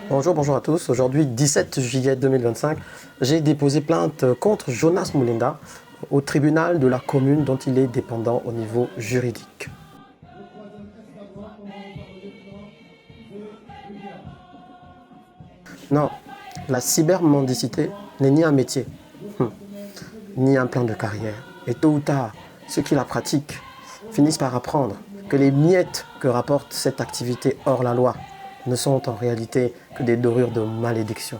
Bonjour à tous. Aujourd'hui, 17 juillet 2025, j'ai déposé plainte contre Jonas Mulenda au tribunal de la commune dont il est dépendant au niveau juridique. Non, la cybermendicité n'est ni un métier, ni un plan de carrière. Et tôt ou tard, ceux qui la pratiquent finissent par apprendre que les miettes que rapporte cette activité hors la loi ne sont en réalité que des dorures de malédiction.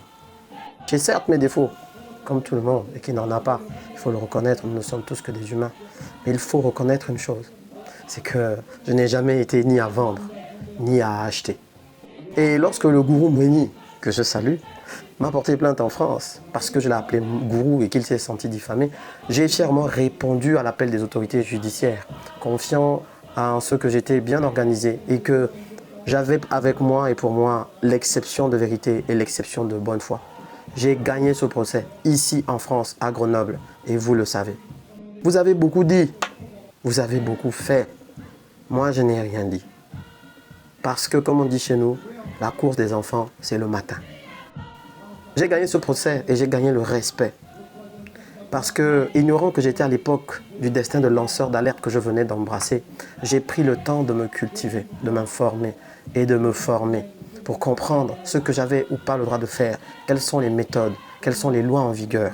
J'ai certes mes défauts, comme tout le monde, et qui n'en a pas. Il faut le reconnaître, nous ne sommes tous que des humains. Mais il faut reconnaître une chose, c'est que je n'ai jamais été ni à vendre, ni à acheter. Et lorsque le gourou Mweni, que je salue, m'a porté plainte en France, parce que je l'ai appelé gourou et qu'il s'est senti diffamé, j'ai fièrement répondu à l'appel des autorités judiciaires, confiant en ce que j'étais bien organisé et que j'avais avec moi et pour moi l'exception de vérité et l'exception de bonne foi. J'ai gagné ce procès ici en France, à Grenoble, et vous le savez. Vous avez beaucoup dit, vous avez beaucoup fait. Moi, je n'ai rien dit. Parce que, comme on dit chez nous, la course des enfants, c'est le matin. J'ai gagné ce procès et j'ai gagné le respect. Parce que, ignorant que j'étais à l'époque du destin de lanceur d'alerte que je venais d'embrasser, j'ai pris le temps de me cultiver, de m'informer et de me former pour comprendre ce que j'avais ou pas le droit de faire, quelles sont les méthodes, quelles sont les lois en vigueur.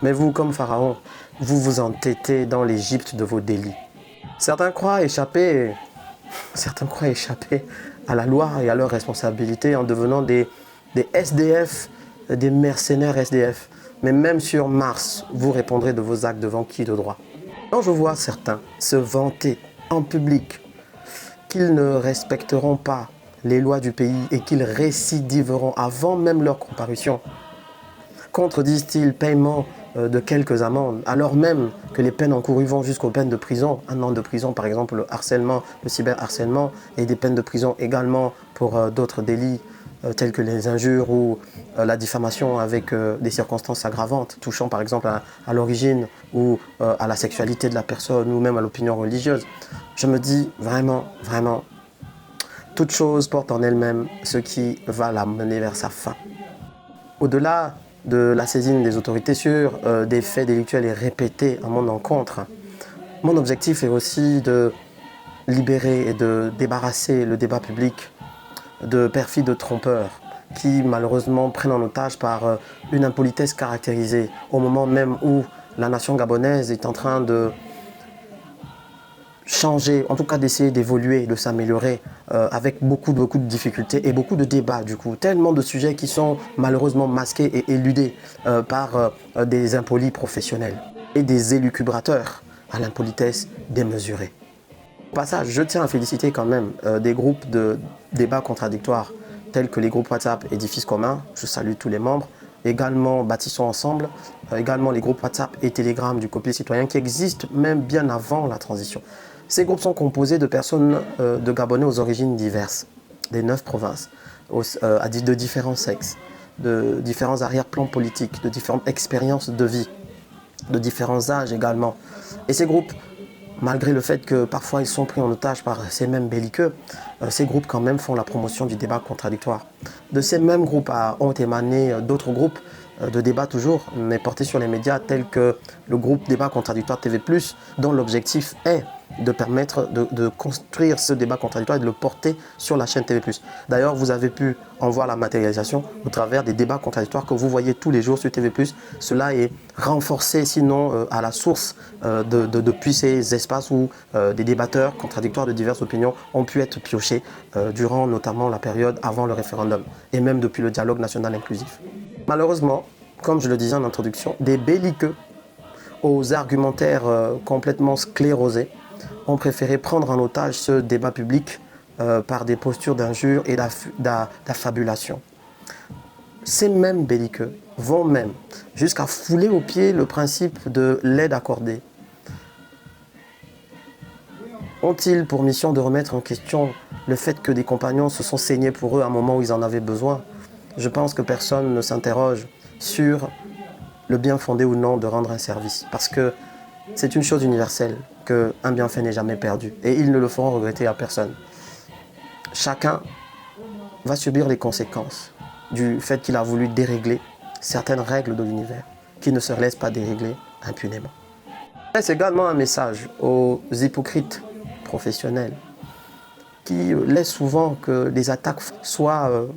Mais vous, comme Pharaon, vous vous entêtez dans l'Égypte de vos délits. Certains croient échapper à la loi et à leurs responsabilités en devenant des SDF, des mercenaires SDF. Mais même sur Mars, vous répondrez de vos actes devant qui de droit? Quand je vois certains se vanter en public qu'ils ne respecteront pas les lois du pays et qu'ils récidiveront avant même leur comparution, contre, disent-ils, paiement de quelques amendes, alors même que les peines encourues vont jusqu'aux peines de prison, 1 an de prison par exemple, le harcèlement, le cyberharcèlement, et des peines de prison également pour d'autres délits tels que les injures ou la diffamation avec des circonstances aggravantes, touchant par exemple à l'origine ou à la sexualité de la personne ou même à l'opinion religieuse. Je me dis vraiment, toute chose porte en elle-même ce qui va la mener vers sa fin. Au-delà de la saisine des autorités sur des faits délictuels et répétés à mon encontre, mon objectif est aussi de libérer et de débarrasser le débat public de perfides trompeurs qui malheureusement prennent en otage par une impolitesse caractérisée au moment même où la nation gabonaise est en train de changer, en tout cas d'essayer d'évoluer, de s'améliorer avec beaucoup de difficultés et beaucoup de débats du coup. Tellement de sujets qui sont malheureusement masqués et éludés par des impolis professionnels et des élucubrateurs à l'impolitesse démesurée. Au passage, je tiens à féliciter quand même des groupes de débats contradictoires tels que les groupes WhatsApp Édifice commun, je salue tous les membres, également Bâtissons ensemble, également les groupes WhatsApp et Telegram du copier citoyen qui existent même bien avant la transition. Ces groupes sont composés de personnes de Gabonais aux origines diverses, des 9 provinces, de différents sexes, de différents arrière-plans politiques, de différentes expériences de vie, de différents âges également. Et ces groupes, malgré le fait que parfois ils sont pris en otage par ces mêmes belliqueux, ces groupes quand même font la promotion du débat contradictoire. De ces mêmes groupes ont émané d'autres groupes de débat toujours, mais portés sur les médias tels que le groupe Débat Contradictoire TV+, dont l'objectif est de permettre de construire ce débat contradictoire et de le porter sur la chaîne TV+. D'ailleurs, vous avez pu en voir la matérialisation au travers des débats contradictoires que vous voyez tous les jours sur TV+. Cela est renforcé, sinon à la source depuis ces espaces où des débatteurs contradictoires de diverses opinions ont pu être piochés durant notamment la période avant le référendum et même depuis le dialogue national inclusif. Malheureusement, comme je le disais en introduction, des belliqueux aux argumentaires complètement sclérosés ont préféré prendre en otage ce débat public par des postures d'injure et d'affabulation. Ces mêmes belliqueux vont même jusqu'à fouler aux pieds le principe de l'aide accordée. Ont-ils pour mission de remettre en question le fait que des compagnons se sont saignés pour eux à un moment où ils en avaient besoin? Je pense que personne ne s'interroge sur le bien fondé ou non de rendre un service. Parce que c'est une chose universelle, qu'un bienfait n'est jamais perdu. Et ils ne le feront regretter à personne. Chacun va subir les conséquences du fait qu'il a voulu dérégler certaines règles de l'univers qui ne se laissent pas dérégler impunément. C'est également un message aux hypocrites professionnels qui laissent souvent que des attaques soient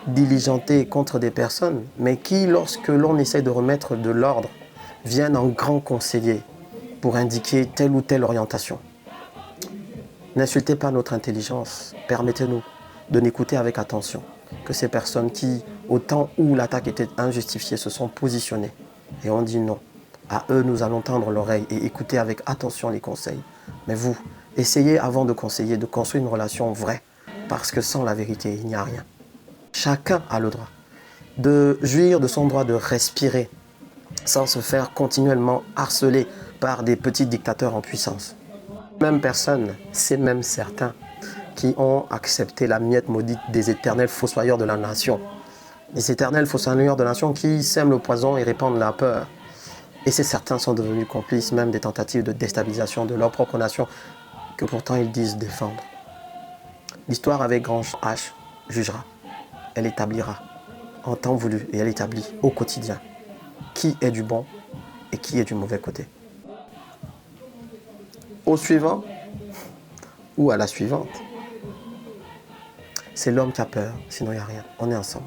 diligentées contre des personnes, mais qui, lorsque l'on essaie de remettre de l'ordre, viennent en grand conseiller pour indiquer telle ou telle orientation. N'insultez pas notre intelligence, permettez-nous de n'écouter avec attention que ces personnes qui, au temps où l'attaque était injustifiée, se sont positionnées et ont dit non. À eux, nous allons tendre l'oreille et écouter avec attention les conseils. Mais vous, essayez avant de conseiller, de construire une relation vraie, parce que sans la vérité, il n'y a rien. Chacun a le droit de jouir de son droit de respirer sans se faire continuellement harceler par des petits dictateurs en puissance. Même personne, c'est même certains qui ont accepté la miette maudite des éternels fossoyeurs de la nation. Les éternels fossoyeurs de la nation qui sèment le poison et répandent la peur. Et ces certains sont devenus complices même des tentatives de déstabilisation de leur propre nation que pourtant ils disent défendre. L'histoire avec grand H jugera, elle établira en temps voulu et elle établit au quotidien qui est du bon et qui est du mauvais côté. Au suivant ou à la suivante, c'est l'homme qui a peur, sinon il n'y a rien. On est ensemble.